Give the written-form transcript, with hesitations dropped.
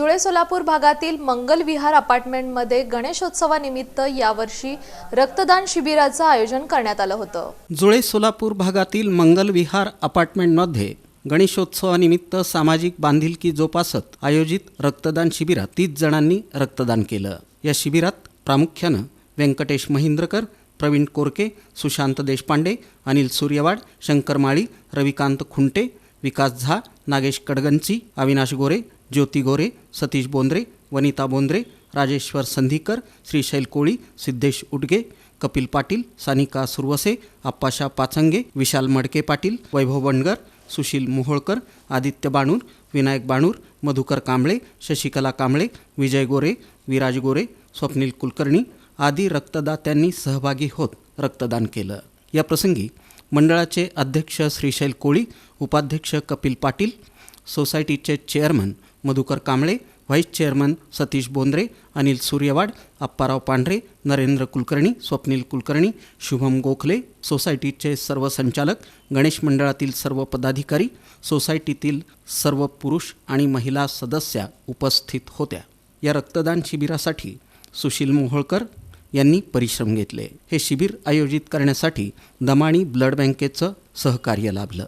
जुळे सोलापूर भागातील मंगल विहार अपार्टमेंटमध्ये गणेशोत्सवानिमित्त यावर्षी रक्तदान शिबिराचं आयोजन करण्यात आलं होतं। जुळे सोलापूर भागातील मंगल विहार अपार्टमेंटमध्ये गणेशोत्सवानिमित्त सामाजिक बांधिलकी जोपासत आयोजित रक्तदान शिबिरात 30 जणांनी रक्तदान केलं। या शिबिरात प्रामुख्याने व्यंकटेश महिंद्रकर, प्रवीण कोरके, सुशांत देशपांडे, अनिल सूर्यवाड, शंकर माळी, रविकांत खुंटे, विकास झा, नागेश कडगंची, अविनाश गोरे, ज्योती गोरे, सतीश बोंद्रे, वनिता बोंद्रे, राजेश्वर संधीकर, श्रीशैल कोळी, सिद्धेश उडगे, कपिल पाटील, सानिका सुरवसे, आप्पाशा पाचंगे, विशाल मडके पाटील, वैभव बनगर, सुशील मोहोळकर, आदित्य बाणूर, विनायक बाणूर, मधुकर कांबळे, शशिकला कांबळे, विजय गोरे, विराज गोरे, स्वप्नील कुलकर्णी आदी रक्तदात्यांनी सहभागी होत रक्तदान केलं। या प्रसंगी मंडळाचे अध्यक्ष श्रीशैल कोळी, उपाध्यक्ष कपिल पाटील, सोसायटीचे chairman Madhukar Kamble, vice chairman Satish Bondre, Anil Suryawad, Apparao Pandhare, Narendra Kulkarni, Swapnil Kulkarni, Shubham Gokhale, सोसायटीचे सर्व संचालक, गणेश मंडळातील सर्व पदाधिकारी, सोसायटीतील सर्व पुरुष आणि महिला सदस्या उपस्थित होत्या। या रक्तदान शिबिरासाठी सुशील मोहोळकर यांनी परिश्रम घेतले। हे शिबिर आयोजित करण्यासाठी दमाणी ब्लड बँकेचं सहकार्य लाभलं।